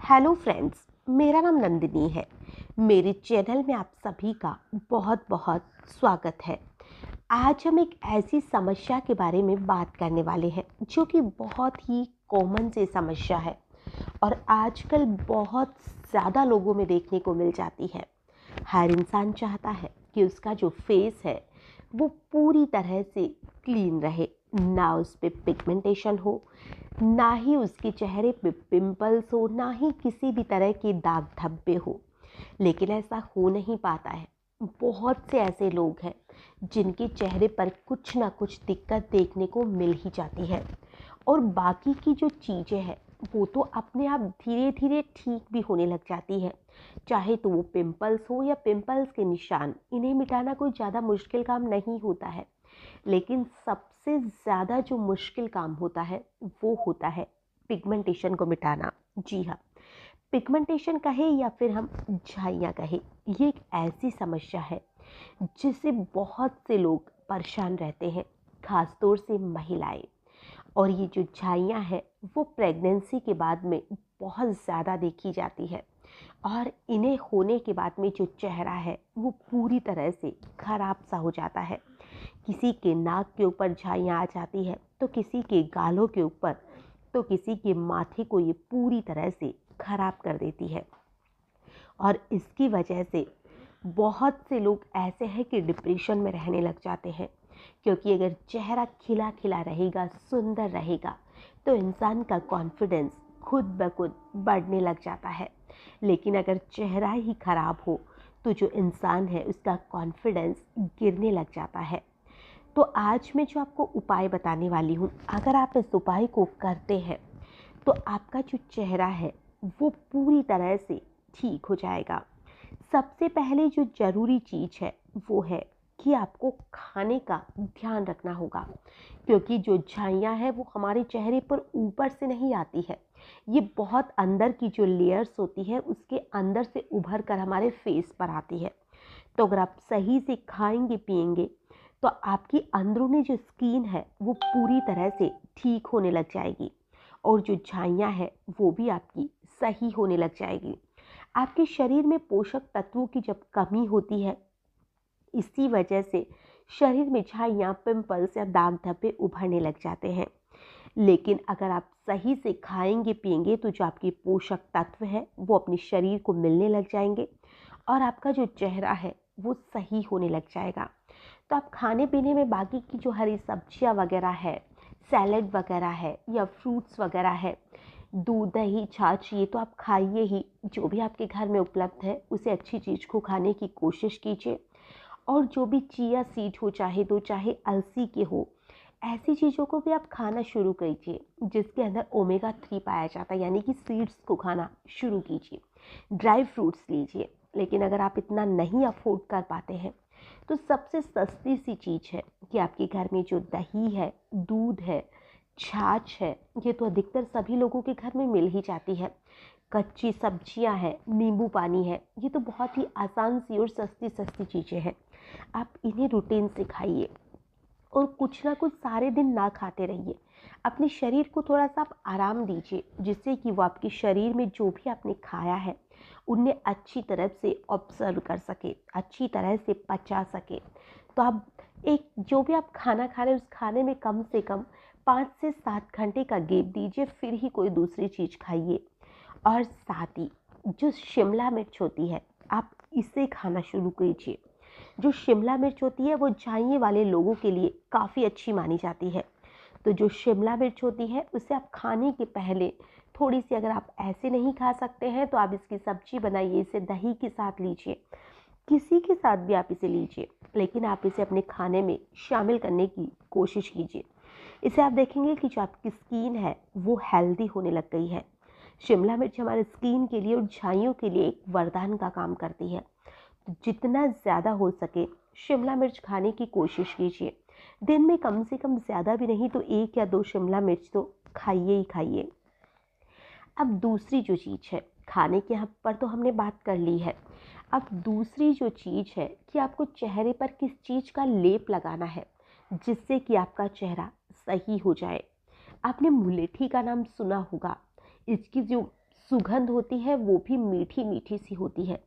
Hello friends, मेरा नाम नंदिनी है। मेरे चैनल में आप सभी का बहुत बहुत स्वागत है। आज हम एक ऐसी समस्या के बारे में बात करने वाले हैं जो कि बहुत ही कॉमन सी समस्या है और आजकल बहुत ज़्यादा लोगों में देखने को मिल जाती है। हर इंसान चाहता है कि उसका जो फेस है वो पूरी तरह से क्लीन रहे, ना उस पर पिगमेंटेशन हो, ना ही उसके चेहरे पे पिंपल्स हो, ना ही किसी भी तरह के दाग धब्बे हो। लेकिन ऐसा हो नहीं पाता है। बहुत से ऐसे लोग हैं जिनके चेहरे पर कुछ ना कुछ दिक्कत देखने को मिल ही जाती है और बाकी की जो चीज़ें हैं वो तो अपने आप धीरे धीरे ठीक भी होने लग जाती है। चाहे तो वो पिंपल्स हो या पिंपल्स के निशान, इन्हें मिटाना कोई ज़्यादा मुश्किल काम नहीं होता है। लेकिन सबसे ज़्यादा जो मुश्किल काम होता है वो होता है पिगमेंटेशन को मिटाना। जी हाँ, पिगमेंटेशन कहे या फिर हम झाइयाँ कहे, ये एक ऐसी समस्या है जिससे बहुत से लोग परेशान रहते हैं, खासतौर से महिलाएं। और ये जो झाइयाँ हैं वो प्रेगनेंसी के बाद में बहुत ज़्यादा देखी जाती है और इन्हें होने के बाद में जो चेहरा है वो पूरी तरह से खराब सा हो जाता है। किसी के नाक के ऊपर झाइयाँ आ जाती है, तो किसी के गालों के ऊपर, तो किसी के माथे को ये पूरी तरह से खराब कर देती है। और इसकी वजह से बहुत से लोग ऐसे हैं कि डिप्रेशन में रहने लग जाते हैं, क्योंकि अगर चेहरा खिला खिला रहेगा, सुंदर रहेगा, तो इंसान का कॉन्फिडेंस खुद ब खुद बढ़ने लग जाता है। लेकिन अगर चेहरा ही खराब हो तो जो इंसान है उसका कॉन्फिडेंस गिरने लग जाता है। तो आज मैं जो आपको उपाय बताने वाली हूँ, अगर आप इस उपाय को करते हैं तो आपका जो चेहरा है वो पूरी तरह से ठीक हो जाएगा। सबसे पहले जो ज़रूरी चीज़ है वो है कि आपको खाने का ध्यान रखना होगा, क्योंकि जो झाइयाँ हैं वो हमारे चेहरे पर ऊपर से नहीं आती है। ये बहुत अंदर की जो लेयर्स होती है उसके अंदर से उभर कर हमारे फेस पर आती है। तो अगर आप सही से खाएंगे पिएंगे तो आपकी अंदरूनी जो स्किन है वो पूरी तरह से ठीक होने लग जाएगी और जो झाइयाँ हैं वो भी आपकी सही होने लग जाएगी। आपके शरीर में पोषक तत्वों की जब कमी होती है, इसी वजह से शरीर में झाइयाँ, पिंपल्स या दाग धब्बे उभरने लग जाते हैं। लेकिन अगर आप सही से खाएंगे पिएंगे तो जो आपके पोषक तत्व है वो अपने शरीर को मिलने लग जाएंगे और आपका जो चेहरा है वो सही होने लग जाएगा। तो आप खाने पीने में बाकी की जो हरी सब्जियां वगैरह है, सैलेड वगैरह है या फ्रूट्स वगैरह है, दूध दही छाछ, ये तो आप खाइए ही। जो भी आपके घर में उपलब्ध है उसे अच्छी चीज़ को खाने की कोशिश कीजिए। और जो भी चिया सीड हो, चाहे तो चाहे अलसी के हो, ऐसी चीज़ों को भी आप खाना शुरू कीजिए जिसके अंदर ओमेगा 3 पाया जाता है, यानी कि सीड्स को खाना शुरू कीजिए। ड्राई फ्रूट्स लीजिए। लेकिन अगर आप इतना नहीं अफोर्ड कर पाते हैं तो सबसे सस्ती सी चीज़ है कि आपके घर में जो दही है, दूध है, छाछ है, ये तो अधिकतर सभी लोगों के घर में मिल ही जाती है। कच्ची सब्जियां हैं, नींबू पानी है, ये तो बहुत ही आसान सी और सस्ती सस्ती चीज़ें हैं। आप इन्हें रूटीन से खाइए और कुछ ना कुछ सारे दिन ना खाते रहिए। अपने शरीर को थोड़ा सा आप आराम दीजिए, जिससे कि वो आपके शरीर में जो भी आपने खाया है उन्हें अच्छी तरह से ऑब्जर्व कर सके, अच्छी तरह से पचा सके। तो आप एक जो भी आप खाना खा रहे हैं उस खाने में कम से कम 5 से 7 घंटे का गैप दीजिए, फिर ही कोई दूसरी चीज़ खाइए। और साथ ही जो शिमला मिर्च होती है, आप इसे खाना शुरू कीजिए। जो शिमला मिर्च होती है वो झाइयाँ वाले लोगों के लिए काफ़ी अच्छी मानी जाती है। तो जो शिमला मिर्च होती है उसे आप खाने के पहले थोड़ी सी, अगर आप ऐसे नहीं खा सकते हैं तो आप इसकी सब्जी बनाइए, इसे दही के साथ लीजिए, किसी के साथ भी आप इसे लीजिए, लेकिन आप इसे अपने खाने में शामिल करने की कोशिश कीजिए। इसे आप देखेंगे कि जो आपकी स्किन है वो हेल्दी होने लग गई है। शिमला मिर्च हमारे स्किन के लिए और झाइयों के लिए एक वरदान का काम करती है। तो जितना ज़्यादा हो सके शिमला मिर्च खाने की कोशिश कीजिए। दिन में कम से कम, ज़्यादा भी नहीं तो 1 या 2 शिमला मिर्च तो खाइए ही खाइए। अब दूसरी जो चीज़ है, खाने के यहाँ पर तो हमने बात कर ली है। अब दूसरी जो चीज़ है कि आपको चेहरे पर किस चीज़ का लेप लगाना है जिससे कि आपका चेहरा सही हो जाए। आपने मुलेठी का नाम सुना होगा। इसकी जो सुगंध होती है वो भी मीठी मीठी सी होती है।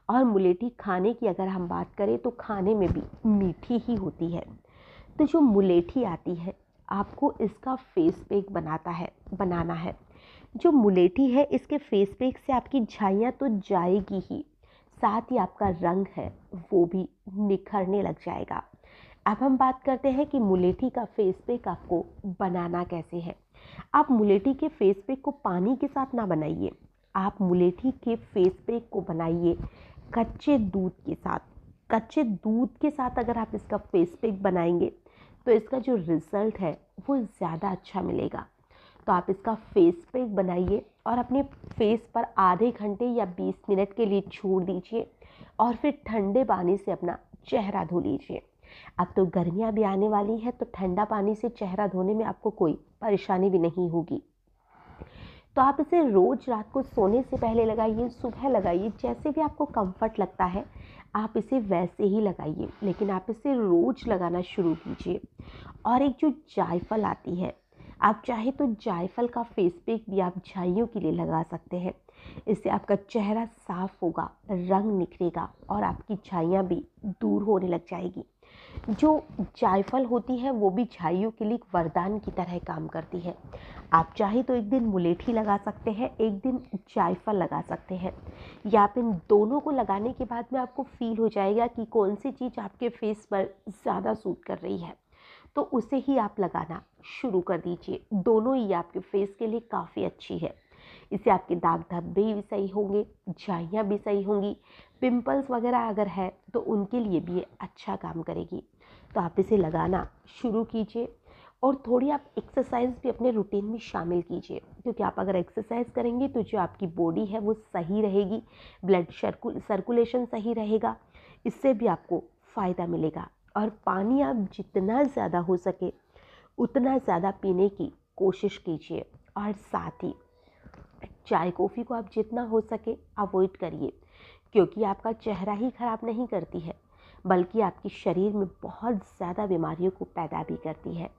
और मुलेठी खाने की अगर हम बात करें तो खाने में भी मीठी ही होती है। तो जो मुलेठी आती है, आपको इसका फेस पैक बनाना है। जो मुलेठी है, इसके फेस पैक से आपकी झाइयाँ तो जाएगी ही, साथ ही आपका रंग है वो भी निखरने लग जाएगा। अब हम बात करते हैं कि मुलेठी का फेस पैक आपको बनाना कैसे है। आप मुलेठी के फेस पैक को पानी के साथ ना बनाइए, आप मुलेठी के फेस पैक को बनाइए कच्चे दूध के साथ। कच्चे दूध के साथ अगर आप इसका फेस पैक बनाएंगे तो इसका जो रिज़ल्ट है वो ज़्यादा अच्छा मिलेगा। तो आप इसका फेस पैक बनाइए और अपने फेस पर आधे घंटे या 20 मिनट के लिए छोड़ दीजिए और फिर ठंडे पानी से अपना चेहरा धो लीजिए। अब तो गर्मियाँ भी आने वाली है, तो ठंडा पानी से चेहरा धोने में आपको कोई परेशानी भी नहीं होगी। तो आप इसे रोज़ रात को सोने से पहले लगाइए, सुबह लगाइए, जैसे भी आपको कंफर्ट लगता है आप इसे वैसे ही लगाइए, लेकिन आप इसे रोज़ लगाना शुरू कीजिए। और एक जो जायफल आती है, आप चाहे तो जायफल का फेस पैक भी आप झाइयों के लिए लगा सकते हैं। इससे आपका चेहरा साफ होगा, रंग निखरेगा और आपकी झाइयाँ भी दूर होने लग जाएगी। जो जायफल होती है वो भी झाइयों के लिए एक वरदान की तरह काम करती है। आप चाहे तो एक दिन मुलेठी लगा सकते हैं, एक दिन जायफल लगा सकते हैं, या आप इन दोनों को लगाने के बाद में आपको फील हो जाएगा कि कौन सी चीज़ आपके फेस पर ज़्यादा सूट कर रही है, तो उसे ही आप लगाना शुरू कर दीजिए। दोनों ही आपके फेस के लिए काफ़ी अच्छी है। इससे आपके दाग धब्बे भी सही होंगे, झाइयाँ भी सही होंगी, पिंपल्स वगैरह अगर है तो उनके लिए भी ये अच्छा काम करेगी। तो आप इसे लगाना शुरू कीजिए और थोड़ी आप एक्सरसाइज भी अपने रूटीन में शामिल कीजिए, क्योंकि आप अगर एक्सरसाइज करेंगे तो जो आपकी बॉडी है वो सही रहेगी, ब्लड सर्कुलेशन सही रहेगा, इससे भी आपको फ़ायदा मिलेगा। और पानी आप जितना ज़्यादा हो सके उतना ज़्यादा पीने की कोशिश कीजिए। और साथ ही चाय कॉफ़ी को आप जितना हो सके अवॉइड करिए, क्योंकि आपका चेहरा ही ख़राब नहीं करती है बल्कि आपके शरीर में बहुत ज़्यादा बीमारियों को पैदा भी करती है।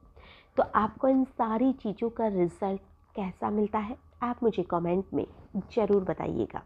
तो आपको इन सारी चीज़ों का रिज़ल्ट कैसा मिलता है, आप मुझे कमेंट में ज़रूर बताइएगा।